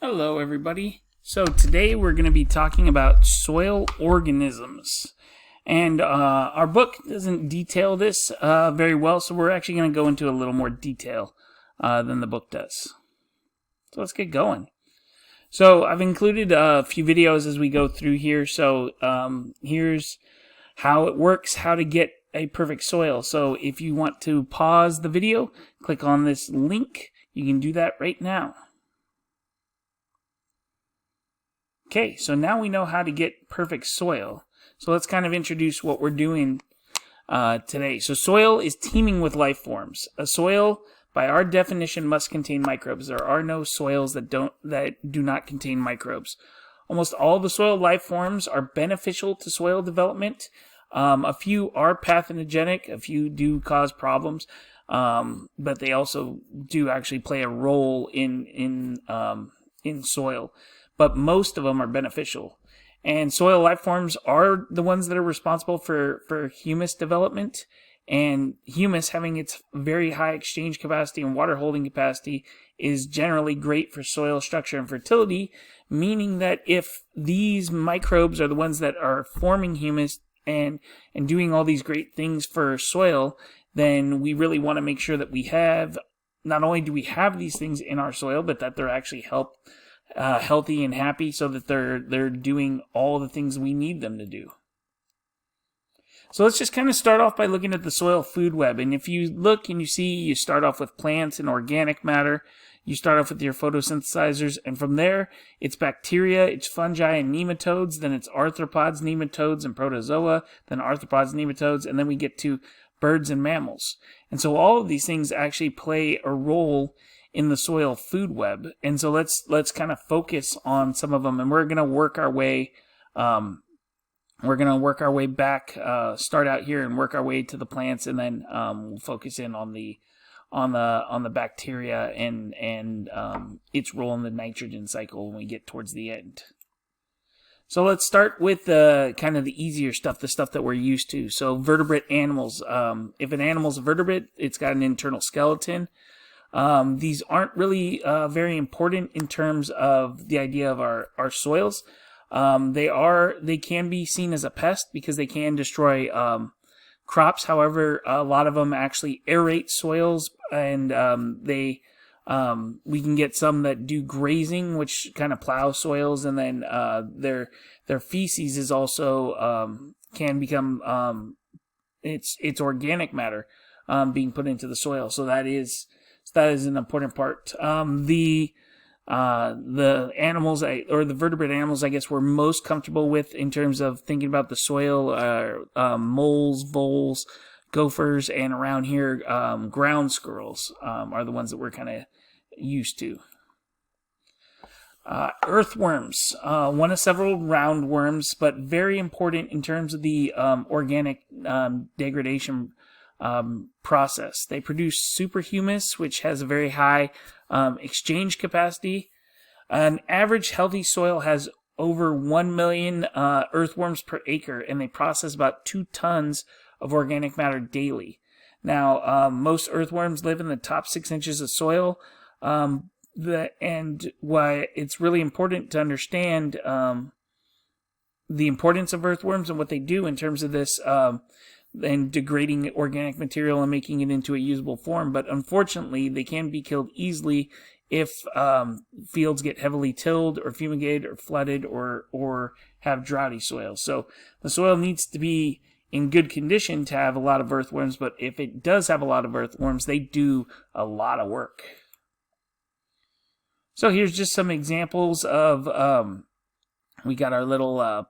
Hello everybody. So today we're going to be talking about soil organisms. And our book doesn't detail this very well, so we're actually going to go into a little more detail than the book does. So let's get going. So I've included a few videos as we go through here. So here's how it works, how to get a perfect soil. So if you want to pause the video, click on this link. You can do that right now. Okay, so now we know how to get perfect soil. So let's kind of introduce what we're doing today. So soil is teeming with life forms. A soil, by our definition, must contain microbes. There are no soils that do not contain microbes. Almost all the soil life forms are beneficial to soil development. A few are pathogenic. A few do cause problems, but they also do actually play a role in soil. But most of them are beneficial. And soil life forms are the ones that are responsible for humus development. And humus, having its very high exchange capacity and water holding capacity, is generally great for soil structure and fertility, meaning that if these microbes are the ones that are forming humus and doing all these great things for soil, then we really want to make sure that we have, not only do we have these things in our soil, but that they're actually healthy and happy, so that they're doing all the things we need them to do. So let's just kind of start off by looking at the soil food web. And if you look and you see, you start off with plants and organic matter. You start off with your photosynthesizers, and from there it's bacteria, it's fungi and nematodes, then it's arthropods, nematodes, and protozoa, then arthropods, nematodes, and then we get to birds and mammals. And so all of these things actually play a role in the soil food web. And so let's kind of focus on some of them, and we're going to work our way back, start out here and work our way to the plants, and then we'll focus in on the bacteria and its role in the nitrogen cycle when we get towards the end. So let's start with kind of the easier stuff, the stuff that we're used to. So vertebrate animals. If an animal's a vertebrate, it's got an internal skeleton. These aren't really very important in terms of the idea of our soils. They can be seen as a pest because they can destroy crops. However, a lot of them actually aerate soils, and we can get some that do grazing, which kind of plow soils, and then their feces is also can become it's organic matter being put into the soil. So that is an important part. The animals, or the vertebrate animals, I guess, we're most comfortable with in terms of thinking about the soil are moles, voles, gophers, and around here, ground squirrels are the ones that we're kind of used to. Earthworms, one of several roundworms, but very important in terms of the organic degradation process. They produce superhumus, which has a very high exchange capacity. An average healthy soil has over 1 million earthworms per acre, and they process about 2 tons of organic matter daily. Now, most earthworms live in the top 6 inches of soil, and why it's really important to understand the importance of earthworms and what they do in terms of this and degrading organic material and making it into a usable form. But unfortunately, they can be killed easily if fields get heavily tilled or fumigated or flooded or have droughty soil. So the soil needs to be in good condition to have a lot of earthworms, but if it does have a lot of earthworms, they do a lot of work. So here's just some examples of we got our little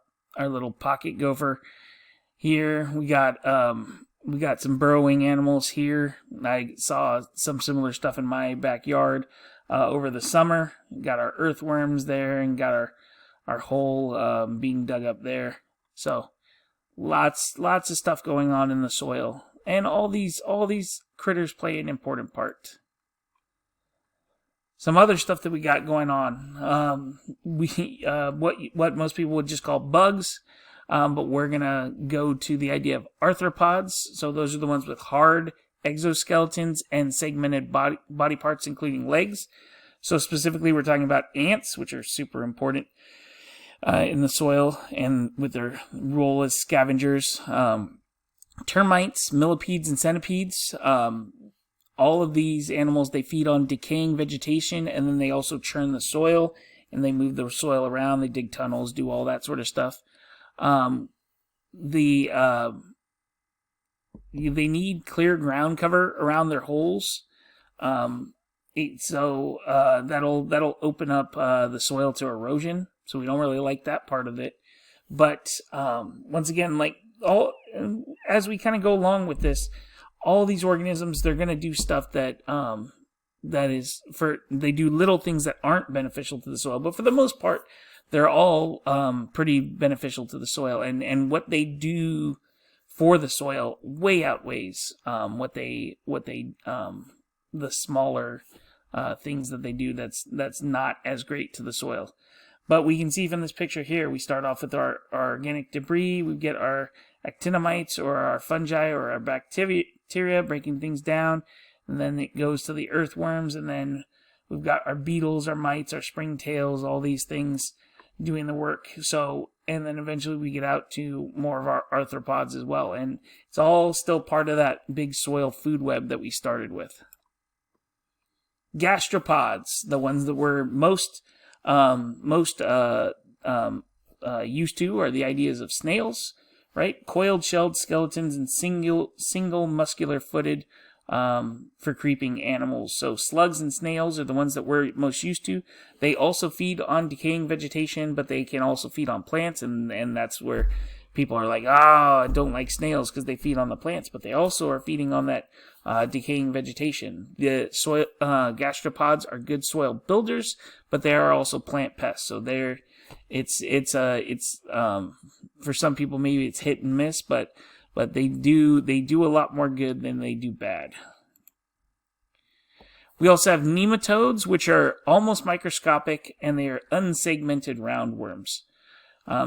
pocket gopher. Here we got some burrowing animals here. I saw some similar stuff in my backyard over the summer. Got our earthworms there, and got our hole being dug up there. So lots of stuff going on in the soil, and all these critters play an important part. Some other stuff that we got going on. What most people would just call bugs. But we're going to go to the idea of arthropods. So those are the ones with hard exoskeletons and segmented body parts, including legs. So specifically, we're talking about ants, which are super important in the soil and with their role as scavengers. Termites, millipedes, and centipedes. All of these animals, they feed on decaying vegetation, and then they also churn the soil, and they move the soil around. They dig tunnels, do all that sort of stuff. They need clear ground cover around their holes. So that'll open up the soil to erosion. So we don't really like that part of it. But once again, as we kind of go along with this, all these organisms, they're going to do stuff they do little things that aren't beneficial to the soil. But for the most part, they're all pretty beneficial to the soil. And what they do for the soil way outweighs the smaller things that they do that's not as great to the soil. But we can see from this picture here, we start off with our organic debris. We get our actinomites or our fungi or our bacteria breaking things down. And then it goes to the earthworms. And then we've got our beetles, our mites, our springtails, all these things doing the work. And then eventually we get out to more of our arthropods as well. And it's all still part of that big soil food web that we started with. Gastropods, the ones that we're most used to, are the ideas of snails, right? Coiled shelled skeletons and single muscular footed for creeping animals. So slugs and snails are the ones that we're most used to. They also feed on decaying vegetation, but they can also feed on plants, and that's where people are like, I don't like snails because they feed on the plants, but they also are feeding on that decaying vegetation. The soil gastropods are good soil builders, but they are also plant pests. So it's for some people maybe it's hit and miss, but they do a lot more good than they do bad. We also have nematodes, which are almost microscopic, and they are unsegmented roundworms.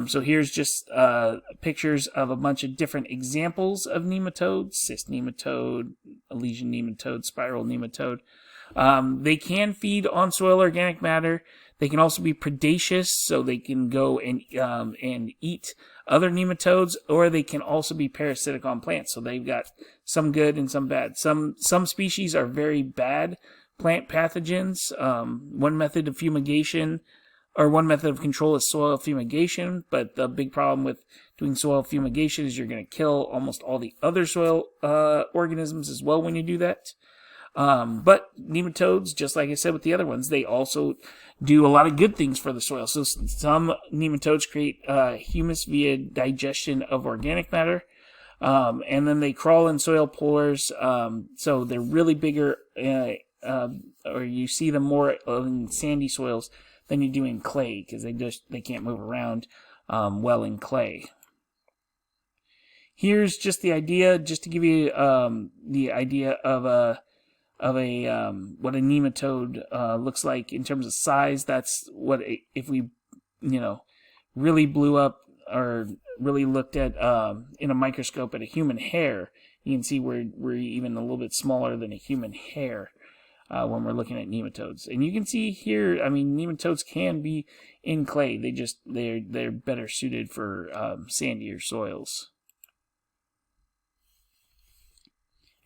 So here's just pictures of a bunch of different examples of nematodes: cyst nematode, lesion nematode, spiral nematode. They can feed on soil organic matter. They can also be predaceous, so they can go and eat other nematodes, or they can also be parasitic on plants. So they've got some good and some bad. Some species are very bad plant pathogens. One method of control is soil fumigation, but the big problem with doing soil fumigation is you're going to kill almost all the other soil organisms as well when you do that. But nematodes, just like I said with the other ones, they also do a lot of good things for the soil. So some nematodes create humus via digestion of organic matter, and then they crawl in soil pores. So they're really bigger, or you see them more in sandy soils than you do in clay, because they can't move around well in clay. Here's just the idea, just to give you the idea of what a nematode looks like in terms of size. That's what if we really blew up or really looked at in a microscope at a human hair, you can see we're even a little bit smaller than a human hair when we're looking at nematodes. And you can see here, nematodes can be in clay. They're better suited for sandier soils.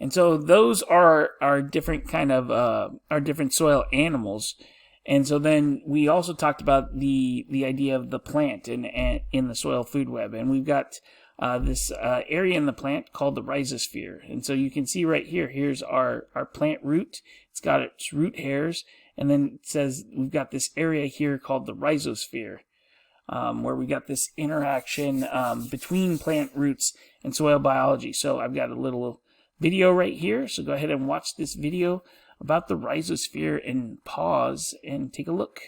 And so those are our different kind of our different soil animals. And so then we also talked about the idea of the plant in the soil food web. And we've got this area in the plant called the rhizosphere. And so you can see right here, here's our plant root. It's got its root hairs. And then it says we've got this area here called the rhizosphere, where we got this interaction between plant roots and soil biology. So I've got a little video right here. So go ahead and watch this video about the rhizosphere and pause and take a look.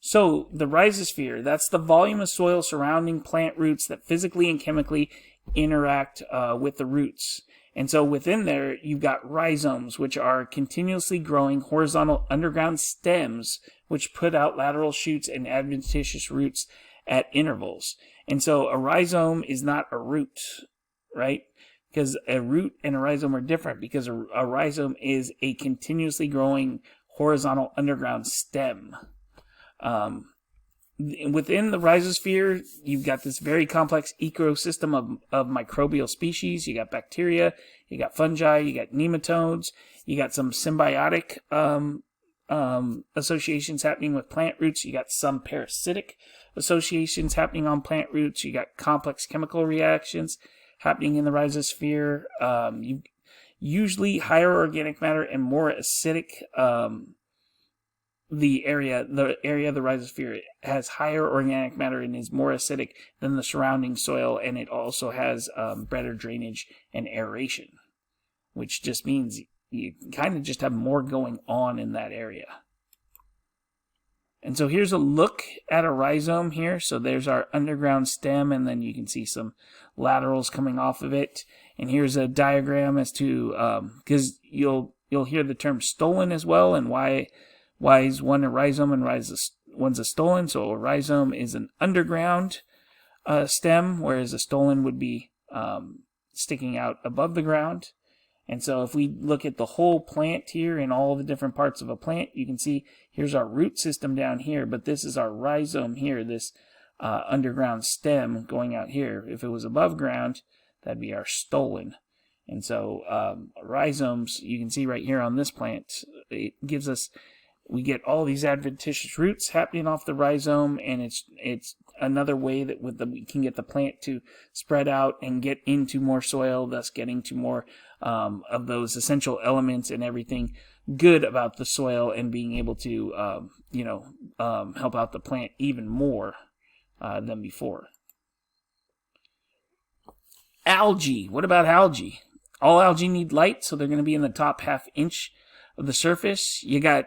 So the rhizosphere, that's the volume of soil surrounding plant roots that physically and chemically interact with the roots. And so within there, you've got rhizomes, which are continuously growing horizontal underground stems, which put out lateral shoots and adventitious roots at intervals. And so a rhizome is not a root, right? because a root and a rhizome are different, because a rhizome is a continuously growing horizontal underground stem. Within the rhizosphere, you've got this very complex ecosystem of microbial species. You got bacteria, you got fungi, you got nematodes, you got some symbiotic associations happening with plant roots. You got some parasitic associations happening on plant roots. You got complex chemical reactions happening in the rhizosphere. You usually higher organic matter and more acidic. The area of the rhizosphere has higher organic matter and is more acidic than the surrounding soil, and it also has better drainage and aeration, which just means you kind of just have more going on in that area. And so here's a look at a rhizome here. So there's our underground stem, and then you can see some laterals coming off of it. And here's a diagram as to, because you'll hear the term stolon as well, and why is one a rhizome and one's a stolon. So a rhizome is an underground stem, whereas a stolon would be sticking out above the ground. And so if we look at the whole plant here and all the different parts of a plant, you can see here's our root system down here, but this is our rhizome here, this underground stem going out here. If it was above ground, that'd be our stolon. And so rhizomes, you can see right here on this plant, it gives us, we get all these adventitious roots happening off the rhizome, and it's another way that we can get the plant to spread out and get into more soil, thus getting to more of those essential elements and everything good about the soil, and being able to help out the plant even more than before. Algae. What about algae? All algae need light, so they're going to be in the top half inch of the surface. You got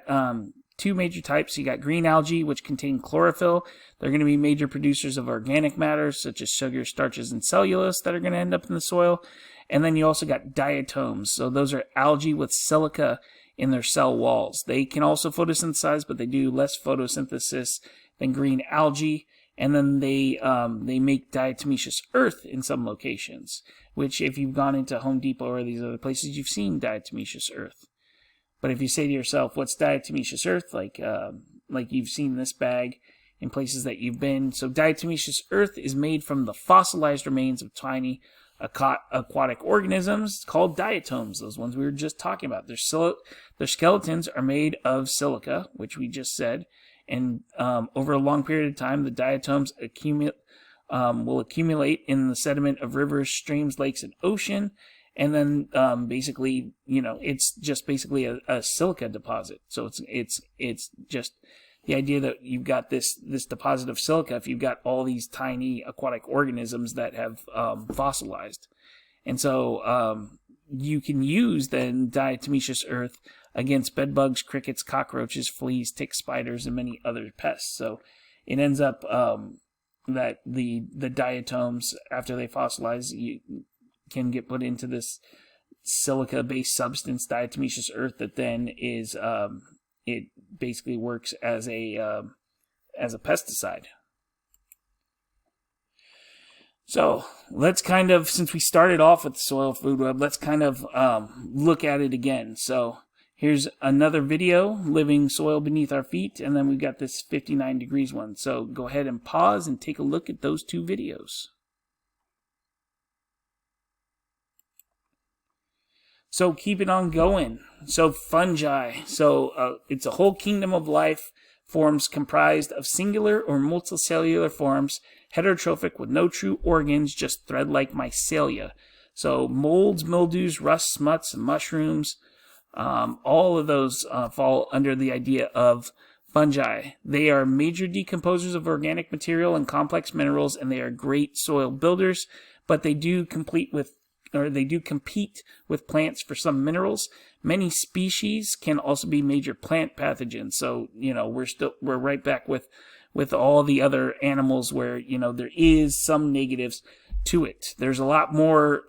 two major types. You got green algae, which contain chlorophyll. They're going to be major producers of organic matter, such as sugar, starches, and cellulose that are going to end up in the soil. And then you also got diatoms. So those are algae with silica in their cell walls. They can also photosynthesize, but they do less photosynthesis than green algae. And then they make diatomaceous earth in some locations, which if you've gone into Home Depot or these other places, you've seen diatomaceous earth. But if you say to yourself, what's diatomaceous earth? Like you've seen this bag in places that you've been. So diatomaceous earth is made from the fossilized remains of tiny aquatic organisms called diatoms, those ones we were just talking about. Their skeletons are made of silica, which we just said. And over a long period of time, the diatoms will accumulate in the sediment of rivers, streams, lakes, and ocean. And then basically, it's just basically a silica deposit. So it's just the idea that you've got this deposit of silica if you've got all these tiny aquatic organisms that have fossilized. And so you can use then diatomaceous earth against bedbugs, crickets, cockroaches, fleas, ticks, spiders, and many other pests. So it ends up that the diatoms, after they fossilize, can get put into this silica-based substance, diatomaceous earth, that then is it basically works as a pesticide. So let's kind of, since we started off with the soil food web, let's kind of look at it again. So here's another video, living soil beneath our feet, and then we've got this 59 degrees one. So go ahead and pause and take a look at those two videos. So keep it on going. So fungi. So it's a whole kingdom of life forms comprised of singular or multicellular forms, heterotrophic with no true organs, just thread-like mycelia. So molds, mildews, rust, smuts, and mushrooms, all of those fall under the idea of fungi. They are major decomposers of organic material and complex minerals, and they are great soil builders, but they do compete with plants for some minerals. Many species can also be major plant pathogens. So, we're right back with all the other animals where, there is some negatives to it. There's a lot more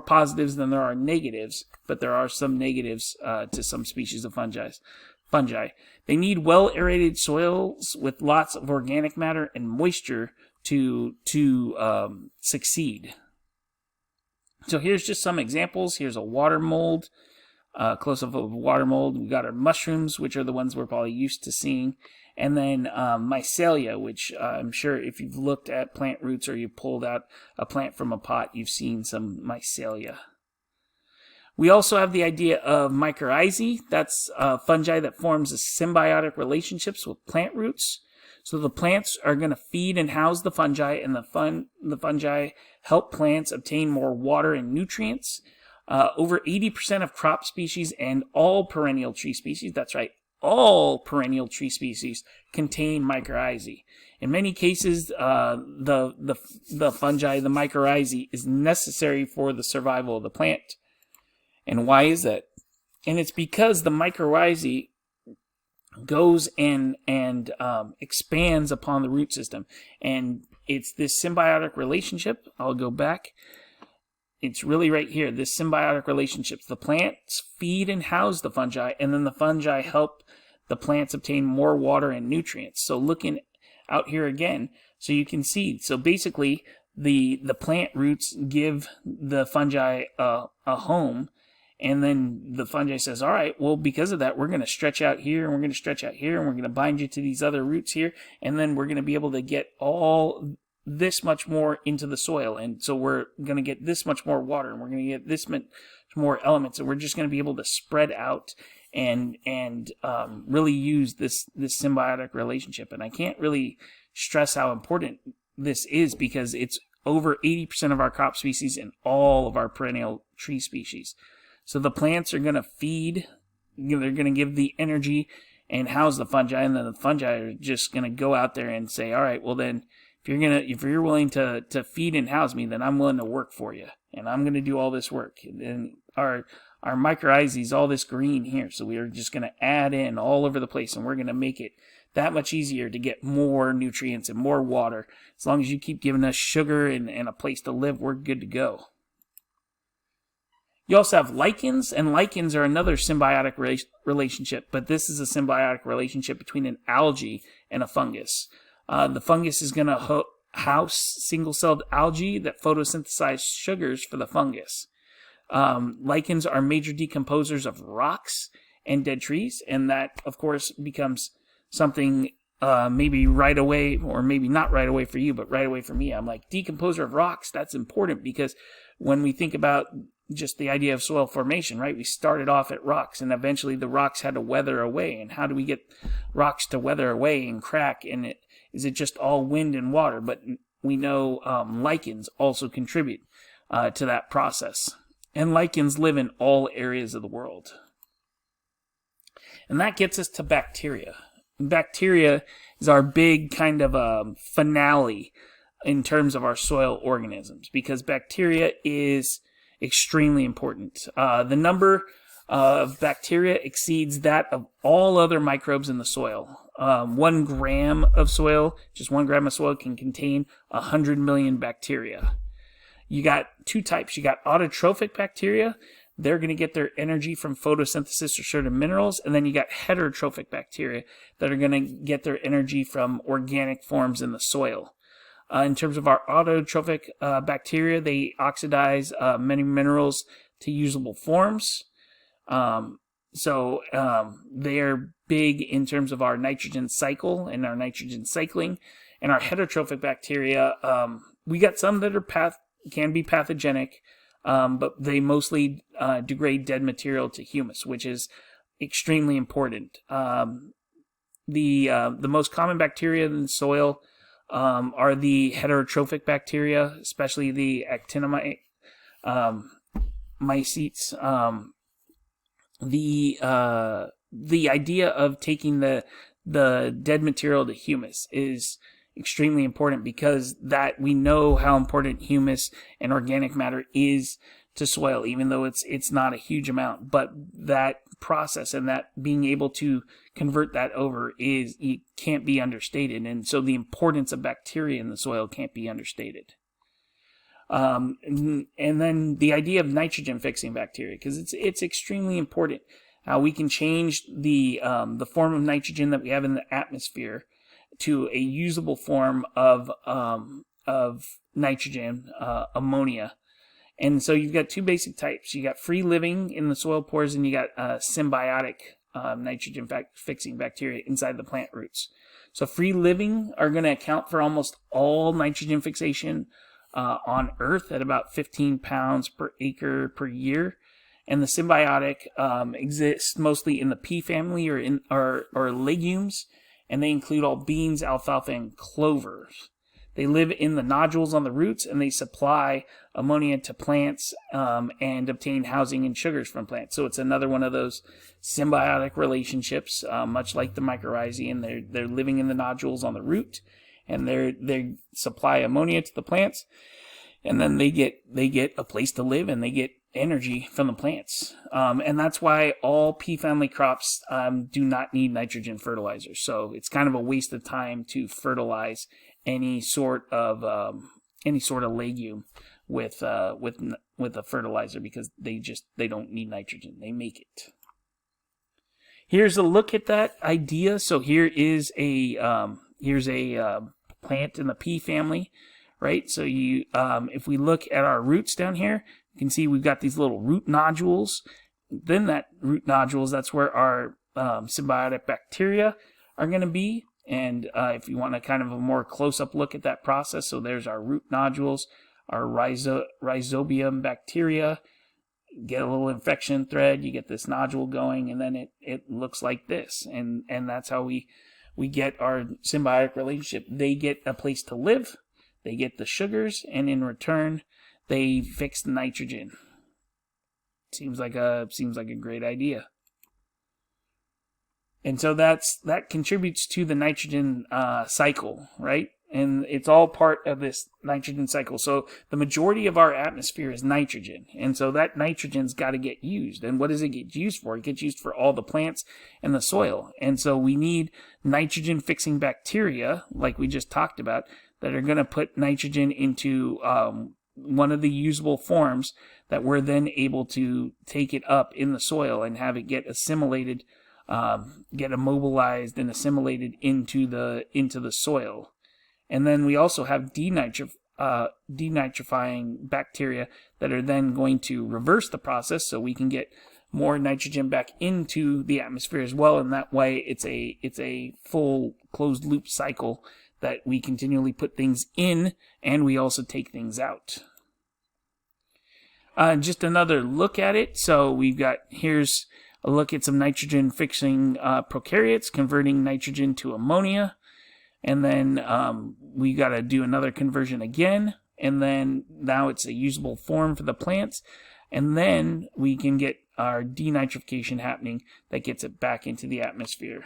positives than there are negatives, but there are some negatives to some species of fungi. They need well aerated soils with lots of organic matter and moisture to succeed. So here's just some examples. Here's a water mold, close-up of water mold. We got our mushrooms, which are the ones we're probably used to seeing. And then mycelia, which I'm sure if you've looked at plant roots or you pulled out a plant from a pot, you've seen some mycelia. We also have the idea of mycorrhizae. That's fungi that forms symbiotic relationships with plant roots. So the plants are going to feed and house the fungi, and the fungi help plants obtain more water and nutrients. Over 80% of crop species and all perennial tree species, that's right, all perennial tree species contain mycorrhizae. In many cases, the fungi, the mycorrhizae, is necessary for the survival of the plant. And why is that? And it's because the mycorrhizae goes and expands upon the root system. And it's this symbiotic relationship. I'll go back. It's really right here, this symbiotic relationship. The plants feed and house the fungi, and then the fungi help the plants obtain more water and nutrients. So looking out here again, so you can see, so basically the plant roots give the fungi a home, and then the fungi says, all right, well, because of that, we're going to stretch out here, and we're going to stretch out here, and we're going to bind you to these other roots here, and then we're going to be able to get all this much more into the soil. And so we're going to get this much more water, and we're going to get this much more elements, and we're just going to be able to spread out and really use this symbiotic relationship. And I can't really stress how important this is, because it's over 80% of our crop species and all of our perennial tree species. So the plants are going to feed, they're going to give the energy and house the fungi, and then the fungi are just going to go out there and say, all right, well then, if you're willing to feed and house me, then I'm willing to work for you, and I'm going to do all this work. And our mycorrhizae is all this green here, so we are just going to add in all over the place, and we're going to make it that much easier to get more nutrients and more water. As long as you keep giving us sugar and a place to live, we're good to go. You also have lichens, and lichens are another symbiotic relationship, but this is a symbiotic relationship between an algae and a fungus. The fungus is going to house single-celled algae that photosynthesize sugars for the fungus. Lichens are major decomposers of rocks and dead trees, and that, of course, becomes something maybe right away, or maybe not right away for you, but right away for me. I'm like, decomposer of rocks, that's important, because when we think about just the idea of soil formation, right? We started off at rocks, and eventually the rocks had to weather away. And how do we get rocks to weather away and crack? And is it just all wind and water? But we know lichens also contribute to that process. And lichens live in all areas of the world. And that gets us to bacteria. Bacteria is our big kind of finale in terms of our soil organisms, because bacteria is extremely important. The number of bacteria exceeds that of all other microbes in the soil. 1 gram of soil, just 1 gram of soil, can contain 100 million bacteria. You got 2 types. You got autotrophic bacteria. They're going to get their energy from photosynthesis or certain minerals. And then you got heterotrophic bacteria that are going to get their energy from organic forms in the soil. In terms of our autotrophic bacteria, they oxidize many minerals to usable forms. So they are big in terms of our nitrogen cycle and our nitrogen cycling. And our heterotrophic bacteria, we got some that are can be pathogenic, but they mostly degrade dead material to humus, which is extremely important. The most common bacteria in the soil are the heterotrophic bacteria, especially the actinomycetes. The idea of taking the dead material to humus is extremely important, because that we know how important humus and organic matter is to soil, even though it's not a huge amount. But that process and that being able to convert that over it can't be understated. And so the importance of bacteria in the soil can't be understated. And then the idea of nitrogen fixing bacteria, because it's extremely important how we can change the form of nitrogen that we have in the atmosphere to a usable form of nitrogen, ammonia. And so you've got two basic types. You got free living in the soil pores, and you got symbiotic nitrogen fixing bacteria inside the plant roots. So free living are going to account for almost all nitrogen fixation on Earth at about 15 pounds per acre per year. And the symbiotic exists mostly in the pea family or legumes, and they include all beans, alfalfa, and clovers. They live in the nodules on the roots, and they supply ammonia to plants and obtain housing and sugars from plants. So it's another one of those symbiotic relationships, much like the mycorrhizae, and they're living in the nodules on the root, and they supply ammonia to the plants, and then they get a place to live, and they get energy from the plants. And that's why all pea family crops do not need nitrogen fertilizers. So it's kind of a waste of time to fertilize any sort of legume with a fertilizer, because they don't need nitrogen. They make it. Here's a look at that idea. So here's a plant in the pea family, right? So if we look at our roots down here, you can see we've got these little root nodules. Then that root nodules, that's where our symbiotic bacteria are going to be. And if you want a kind of a more close-up look at that process, so there's our root nodules, our rhizobium bacteria. Get a little infection thread, you get this nodule going, and then it looks like this. And that's how we get our symbiotic relationship. They get a place to live, they get the sugars, and in return, they fix the nitrogen. Seems like a great idea. And so that contributes to the nitrogen cycle, right? And it's all part of this nitrogen cycle. So the majority of our atmosphere is nitrogen. And so that nitrogen's got to get used. And what does it get used for? It gets used for all the plants and the soil. And so we need nitrogen-fixing bacteria, like we just talked about, that are going to put nitrogen into one of the usable forms that we're then able to take it up in the soil and have it get assimilated, get immobilized and assimilated into the soil. And then we also have denitrifying bacteria that are then going to reverse the process, so we can get more nitrogen back into the atmosphere as well. And that way, it's a full closed loop cycle that we continually put things in, and we also take things out. Just another look at it. So here's a look at some nitrogen fixing prokaryotes converting nitrogen to ammonia. And then we got to do another conversion again. And then now it's a usable form for the plants. And then we can get our denitrification happening that gets it back into the atmosphere.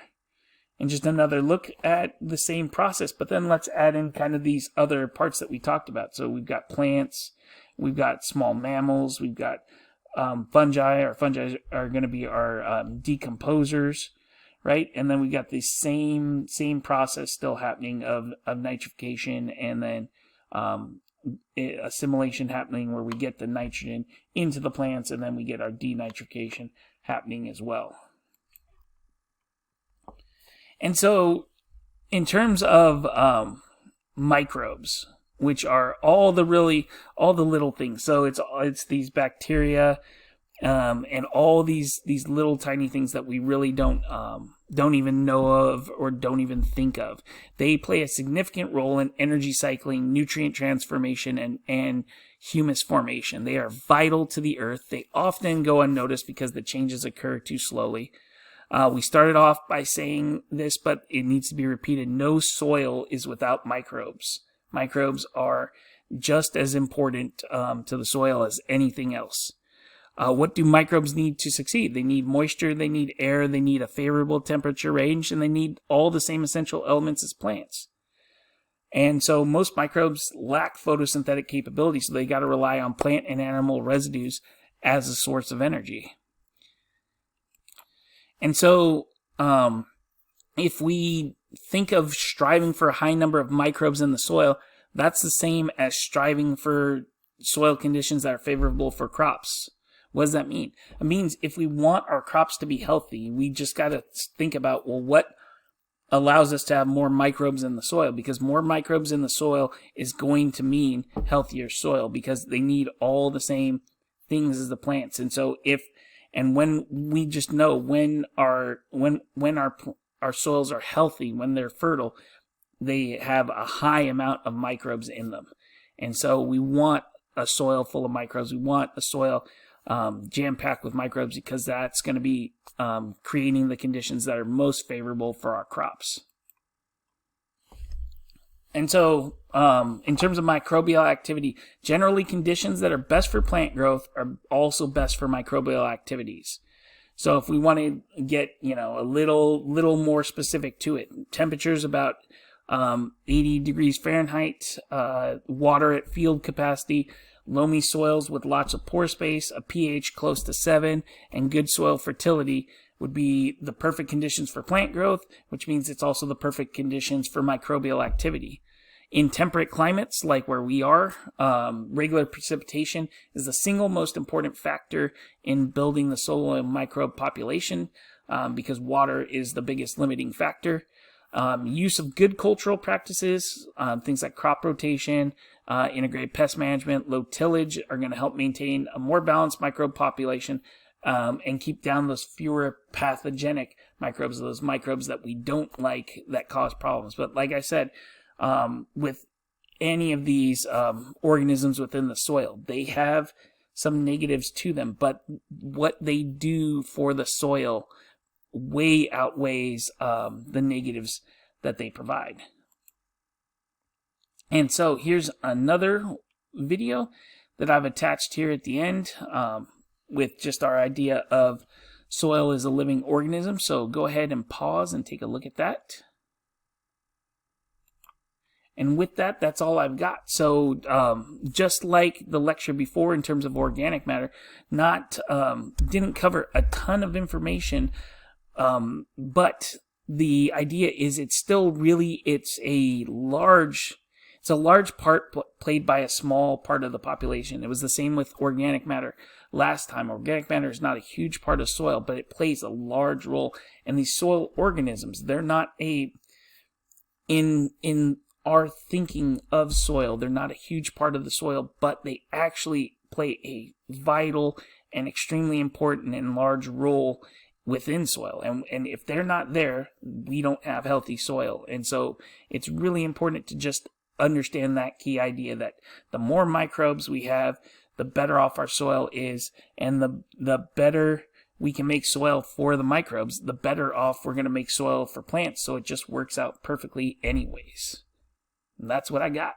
And just another look at the same process. But then let's add in kind of these other parts that we talked about. So we've got plants, we've got small mammals, we've got fungi. Our fungi are going to be our decomposers. Right, and then we got the same process still happening of nitrification, and then assimilation happening where we get the nitrogen into the plants, and then we get our denitrification happening as well. And so, in terms of microbes, which are all the little things, so it's these bacteria. And all these little tiny things that we really don't even know of or don't even think of. They play a significant role in energy cycling, nutrient transformation, and humus formation. They are vital to the earth. They often go unnoticed because the changes occur too slowly. We started off by saying this, but it needs to be repeated. No soil is without microbes. Microbes are just as important to the soil as anything else. What do microbes need to succeed? They need moisture, they need air, they need a favorable temperature range, and they need all the same essential elements as plants. And so most microbes lack photosynthetic capability, so they got to rely on plant and animal residues as a source of energy. And so if we think of striving for a high number of microbes in the soil, that's the same as striving for soil conditions that are favorable for crops. What does that mean? It means if we want our crops to be healthy, we just got to think about, well, what allows us to have more microbes in the soil, because more microbes in the soil is going to mean healthier soil, because they need all the same things as the plants. And so when we just know when our soils are healthy, when they're fertile, they have a high amount of microbes in them. And so we want a soil full of microbes. We want a soil jam-packed with microbes, because that's going to be creating the conditions that are most favorable for our crops. And so in terms of microbial activity, generally conditions that are best for plant growth are also best for microbial activities. So if we want to get a little more specific to it, temperatures about 80 degrees Fahrenheit, water at field capacity, loamy soils with lots of pore space, a pH close to 7, and good soil fertility would be the perfect conditions for plant growth, which means it's also the perfect conditions for microbial activity. In temperate climates like where we are, regular precipitation is the single most important factor in building the soil microbe population, because water is the biggest limiting factor. Use of good cultural practices, things like crop rotation, integrated pest management, low tillage are going to help maintain a more balanced microbe population, and keep down those fewer pathogenic microbes, those microbes that we don't like that cause problems. But like I said, with any of these organisms within the soil, they have some negatives to them, but what they do for the soil way outweighs the negatives that they provide. And so here's another video that I've attached here at the end with just our idea of soil as a living organism. So go ahead and pause and take a look at that. And with that, that's all I've got. So just like the lecture before in terms of organic matter, didn't cover a ton of information, but the idea is it's a large part played by a small part of the population. It was the same with organic matter last time. Organic matter is not a huge part of soil, but it plays a large role. And these soil organisms, they're not in our thinking of soil, they're not a huge part of the soil, but they actually play a vital and extremely important and large role within soil. And if they're not there, we don't have healthy soil. And so it's really important to just understand that key idea that the more microbes we have, the better off our soil is, and the better we can make soil for the microbes, the better off we're going to make soil for plants. So it just works out perfectly anyways. And that's what I got.